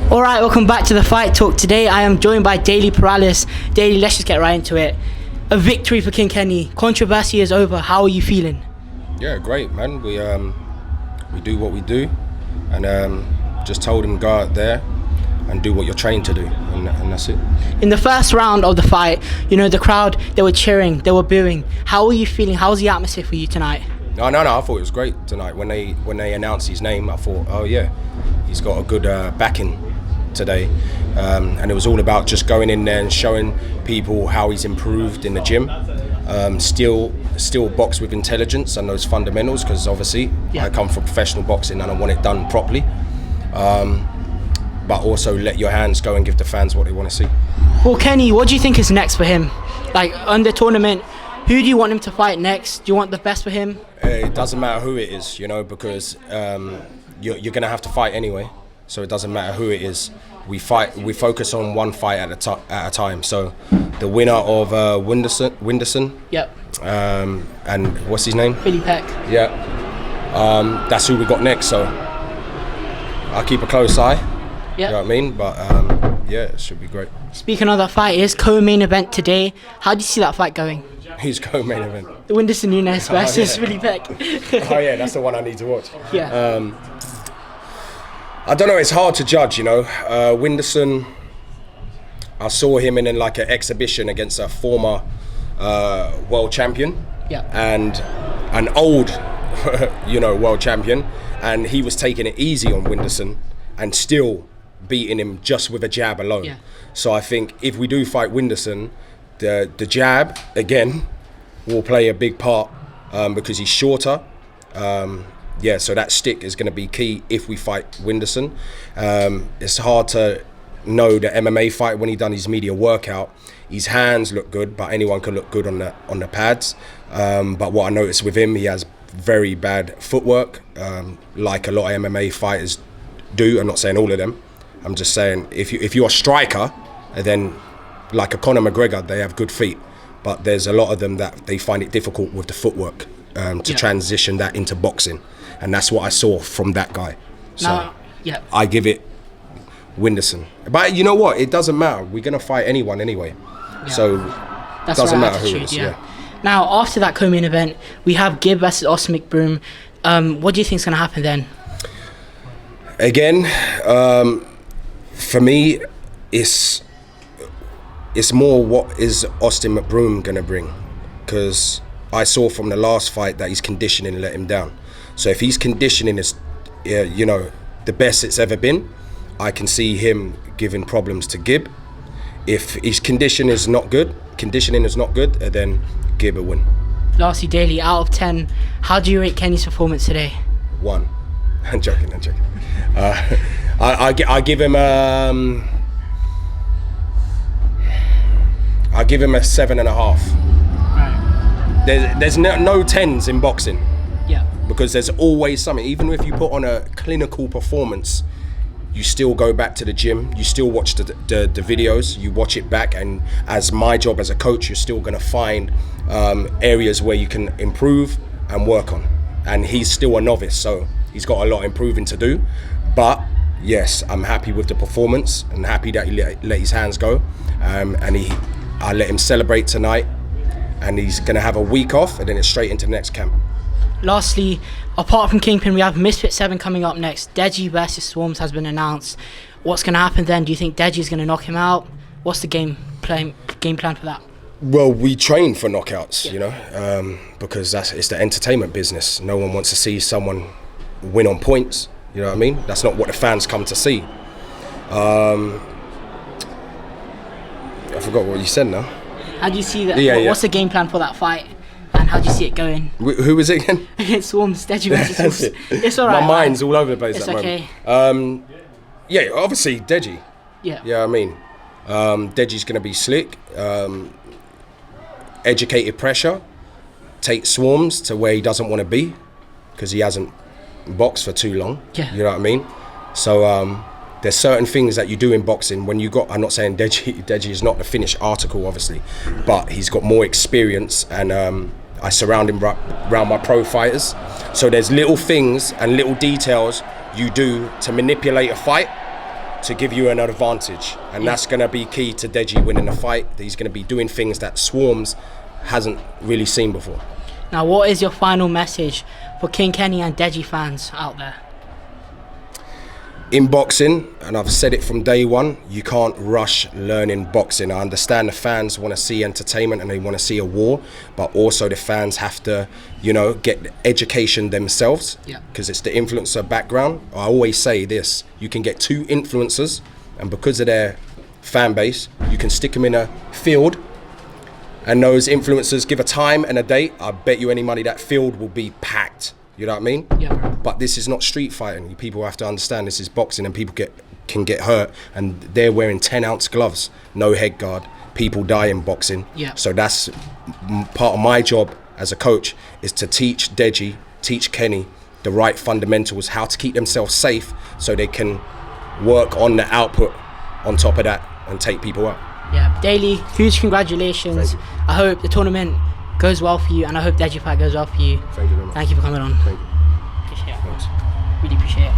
Alright, welcome back to the Fight Talk. Today I am joined by Daley Perales. Daley, let's just get right into it. A victory for King Kenny. Controversy is over. How are you feeling? Yeah, great, man. We do what we do, and just told him go out there and do what you're trained to do, and that's it. In the first round of the fight, the crowd, they were cheering, they were booing. How are you feeling? How was the atmosphere for you tonight? No, I thought it was great tonight. When they announced his name, I thought, oh yeah, he's got a good backing today, and it was all about just going in there and showing people how he's improved in the gym. Still box with intelligence and those fundamentals, because obviously I come from professional boxing and I want it done properly. But also let your hands go and give the fans what they want to see. Well, Kenny, what do you think is next for him? Like, on the tournament, who do you want him to fight next? Do you want the best for him? It doesn't matter who it is, because you're going to have to fight anyway. So it doesn't matter who it is. We focus on one fight at a time. So the winner of Whindersson. Yep. And what's his name? Billy Peck. Yeah. That's who we got next. So I'll keep a close eye. Yep. You know what I mean? But yeah, it should be great. Speaking of that fight, it is co-main event today. How do you see that fight going? Who's co-main event? The Whindersson Nunes versus Billy Peck. Oh yeah, that's the one I need to watch. Yeah. I don't know, it's hard to judge, Whindersson, I saw him in like an exhibition against a former world champion. Yeah. And an old, world champion, and he was taking it easy on Whindersson and still beating him just with a jab alone. Yeah. So I think if we do fight Whindersson, the jab, again, will play a big part because he's shorter. So that stick is going to be key if we fight Whindersson. It's hard to know the MMA fight when he done his media workout. His hands look good, but anyone can look good on the pads. But what I noticed with him, he has very bad footwork, like a lot of MMA fighters do. I'm not saying all of them. I'm just saying if you're a striker, then like a Conor McGregor, they have good feet. But there's a lot of them that they find it difficult with the footwork to transition that into boxing. And that's what I saw from that guy. So I give it Whindersson. But you know what? It doesn't matter. We're going to fight anyone anyway. Yeah. So it doesn't matter who it is. Yeah. Now, after that co-main event, we have Gibb versus McBroom. What do you think is going to happen then? Again, for me, it's more what is Austin McBroom going to bring. Because I saw from the last fight that his conditioning let him down. So if his conditioning is, the best it's ever been, I can see him giving problems to Gibb. If his conditioning is not good, then Gibb will win. Lastly, Daley, out of 10, how do you rate Kenny's performance today? 1. I'm joking. I give him I give him a 7.5. Right. There's no 10s in boxing. Yeah. Because there's always something. Even if you put on a clinical performance, you still go back to the gym, you still watch the videos, you watch it back, and as my job as a coach, you're still going to find areas where you can improve and work on. And he's still a novice, so he's got a lot of improving to do. But yes, I'm happy with the performance and happy that he let his hands go. I let him celebrate tonight, and he's going to have a week off, and then it's straight into the next camp. Lastly, apart from Kingpin, we have Misfit 7 coming up next. Deji versus Swarmz has been announced. What's going to happen then? Do you think Deji's going to knock him out? What's the game plan for that? Well, we train for knockouts, because it's the entertainment business. No one wants to see someone win on points, you know what I mean? That's not what the fans come to see. I forgot what you said now. How do you see that? What's the game plan for that fight? And how do you see it going? Who was it again? It's Swarmz, Deji versus Swarmz. It's all right. My mind's all over the place it's at the okay. moment. Obviously Deji. Yeah. Yeah, I mean, Deji's going to be slick, educated pressure, take Swarmz to where he doesn't want to be, because he hasn't boxed for too long. Yeah. You know what I mean? So there's certain things that you do in boxing when you got, I'm not saying Deji is not the finished article, obviously, but he's got more experience, and I surround him around my pro fighters. So there's little things and little details you do to manipulate a fight to give you an advantage, and that's going to be key to Deji winning the fight. He's going to be doing things that Swarmz hasn't really seen before. Now, what is your final message for King Kenny and Deji fans out there? In boxing, and I've said it from day one, you can't rush learning boxing. I understand the fans want to see entertainment and they want to see a war, but also the fans have to, you know, get education themselves, because it's the influencer background. I always say this: you can get 2 influencers, and because of their fan base, you can stick them in a field, and those influencers give a time and a date. I bet you any money that field will be packed. You know what I mean? Yeah. But this is not street fighting. People have to understand this is boxing, and people can get hurt, and they're wearing 10-ounce gloves, no head guard. People die in boxing. Yeah. So that's part of my job as a coach, is to teach Deji, teach Kenny the right fundamentals, how to keep themselves safe so they can work on the output on top of that and take people out. Yeah, Daley, huge congratulations. I hope the tournament goes well for you, and I hope Deji fight goes well for you. Thank you very much. Thank you for coming on. Thank you. Appreciate it. Thanks. Really appreciate it.